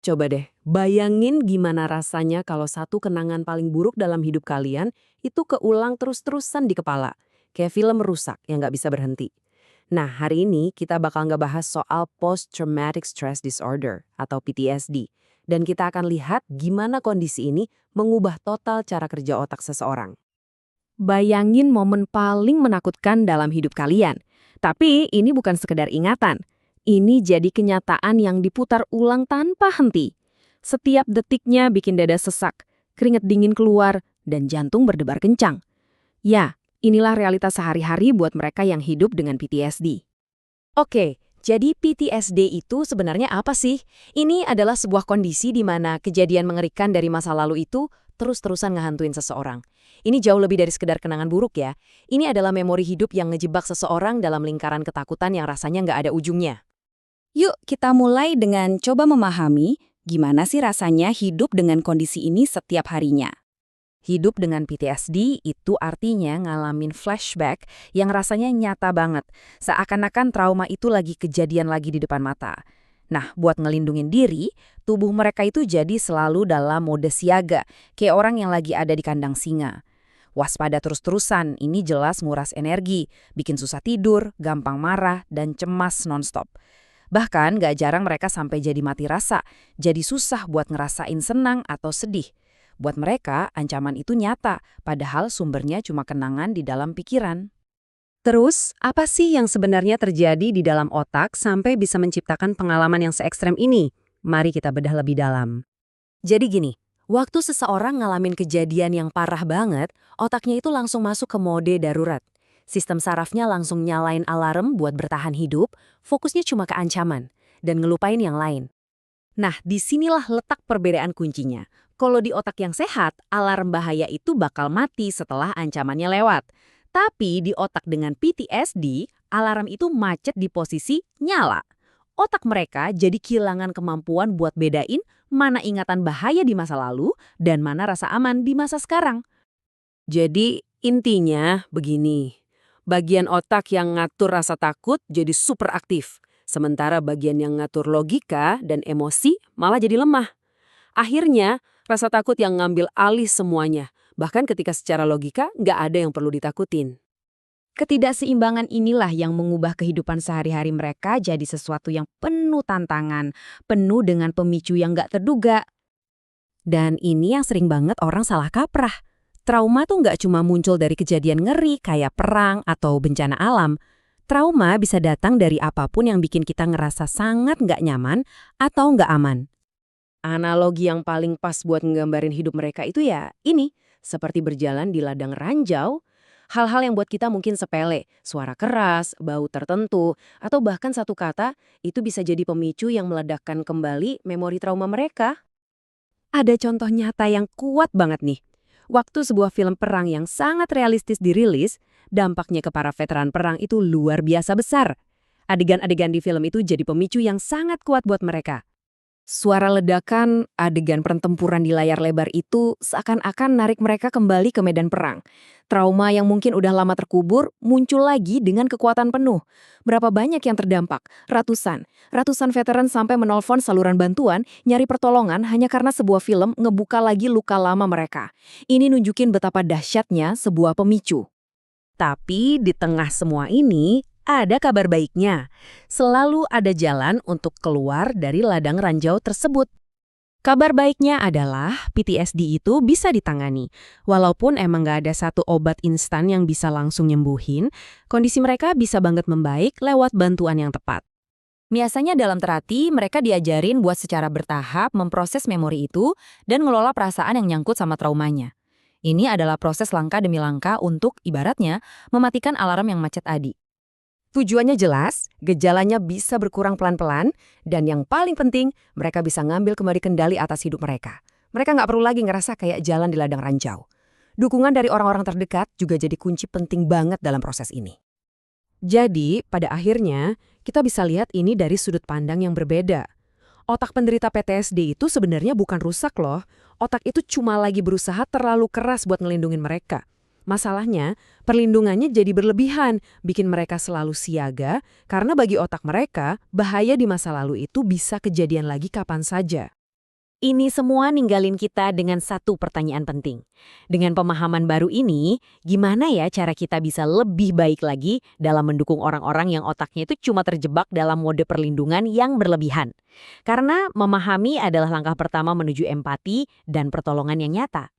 Coba deh, bayangin gimana rasanya kalau satu kenangan paling buruk dalam hidup kalian itu keulang terus-terusan di kepala. Kayak film rusak yang nggak bisa berhenti. Nah, hari ini kita bakal ngebahas soal Post-Traumatic Stress Disorder atau PTSD. Dan kita akan lihat gimana kondisi ini mengubah total cara kerja otak seseorang. Bayangin momen paling menakutkan dalam hidup kalian. Tapi ini bukan sekedar ingatan. Ini jadi kenyataan yang diputar ulang tanpa henti. Setiap detiknya bikin dada sesak, keringat dingin keluar, dan jantung berdebar kencang. Ya, inilah realitas sehari-hari buat mereka yang hidup dengan PTSD. Oke, jadi PTSD itu sebenarnya apa sih? Ini adalah sebuah kondisi di mana kejadian mengerikan dari masa lalu itu terus-terusan ngehantuin seseorang. Ini jauh lebih dari sekedar kenangan buruk ya. Ini adalah memori hidup yang ngejebak seseorang dalam lingkaran ketakutan yang rasanya nggak ada ujungnya. Yuk kita mulai dengan coba memahami gimana sih rasanya hidup dengan kondisi ini setiap harinya. Hidup dengan PTSD itu artinya ngalamin flashback yang rasanya nyata banget. Seakan-akan trauma itu lagi kejadian lagi di depan mata. Nah, buat ngelindungin diri, tubuh mereka itu jadi selalu dalam mode siaga, kayak orang yang lagi ada di kandang singa. Waspada terus-terusan, ini jelas nguras energi, bikin susah tidur, gampang marah, dan cemas nonstop. Bahkan gak jarang mereka sampai jadi mati rasa, jadi susah buat ngerasain senang atau sedih. Buat mereka, ancaman itu nyata, padahal sumbernya cuma kenangan di dalam pikiran. Terus, apa sih yang sebenarnya terjadi di dalam otak sampai bisa menciptakan pengalaman yang se-ekstrem ini? Mari kita bedah lebih dalam. Jadi gini, waktu seseorang ngalamin kejadian yang parah banget, otaknya itu langsung masuk ke mode darurat. Sistem sarafnya langsung nyalain alarm buat bertahan hidup, fokusnya cuma ke ancaman, dan ngelupain yang lain. Nah, disinilah letak perbedaan kuncinya. Kalau di otak yang sehat, alarm bahaya itu bakal mati setelah ancamannya lewat. Tapi di otak dengan PTSD, alarm itu macet di posisi nyala. Otak mereka jadi kehilangan kemampuan buat bedain mana ingatan bahaya di masa lalu dan mana rasa aman di masa sekarang. Jadi, intinya begini. Bagian otak yang ngatur rasa takut jadi super aktif. Sementara bagian yang ngatur logika dan emosi malah jadi lemah. Akhirnya, rasa takut yang ngambil alih semuanya. Bahkan ketika secara logika nggak ada yang perlu ditakutin. Ketidakseimbangan inilah yang mengubah kehidupan sehari-hari mereka jadi sesuatu yang penuh tantangan, penuh dengan pemicu yang nggak terduga. Dan ini yang sering banget orang salah kaprah. Trauma tuh nggak cuma muncul dari kejadian ngeri kayak perang atau bencana alam. Trauma bisa datang dari apapun yang bikin kita ngerasa sangat nggak nyaman atau nggak aman. Analogi yang paling pas buat nggambarin hidup mereka itu ya ini, seperti berjalan di ladang ranjau. Hal-hal yang buat kita mungkin sepele, suara keras, bau tertentu, atau bahkan satu kata, itu bisa jadi pemicu yang meledakkan kembali memori trauma mereka. Ada contoh nyata yang kuat banget nih. Waktu sebuah film perang yang sangat realistis dirilis, dampaknya ke para veteran perang itu luar biasa besar. Adegan-adegan di film itu jadi pemicu yang sangat kuat buat mereka. Suara ledakan, adegan pertempuran di layar lebar itu seakan-akan narik mereka kembali ke medan perang. Trauma yang mungkin udah lama terkubur muncul lagi dengan kekuatan penuh. Berapa banyak yang terdampak? Ratusan. Ratusan veteran sampai menelpon saluran bantuan, nyari pertolongan hanya karena sebuah film ngebuka lagi luka lama mereka. Ini nunjukin betapa dahsyatnya sebuah pemicu. Tapi di tengah semua ini, ada kabar baiknya. Selalu ada jalan untuk keluar dari ladang ranjau tersebut. Kabar baiknya adalah PTSD itu bisa ditangani. Walaupun emang gak ada satu obat instan yang bisa langsung nyembuhin, kondisi mereka bisa banget membaik lewat bantuan yang tepat. Biasanya dalam terapi, mereka diajarin buat secara bertahap memproses memori itu dan ngelola perasaan yang nyangkut sama traumanya. Ini adalah proses langkah demi langkah untuk, ibaratnya, mematikan alarm yang macet tadi. Tujuannya jelas, gejalanya bisa berkurang pelan-pelan, dan yang paling penting, mereka bisa ngambil kembali kendali atas hidup mereka. Mereka nggak perlu lagi ngerasa kayak jalan di ladang ranjau. Dukungan dari orang-orang terdekat juga jadi kunci penting banget dalam proses ini. Jadi, pada akhirnya, kita bisa lihat ini dari sudut pandang yang berbeda. Otak penderita PTSD itu sebenarnya bukan rusak loh. Otak itu cuma lagi berusaha terlalu keras buat ngelindungin mereka. Masalahnya, perlindungannya jadi berlebihan, bikin mereka selalu siaga, karena bagi otak mereka, bahaya di masa lalu itu bisa kejadian lagi kapan saja. Ini semua ninggalin kita dengan satu pertanyaan penting. Dengan pemahaman baru ini, gimana ya cara kita bisa lebih baik lagi dalam mendukung orang-orang yang otaknya itu cuma terjebak dalam mode perlindungan yang berlebihan? Karena memahami adalah langkah pertama menuju empati dan pertolongan yang nyata.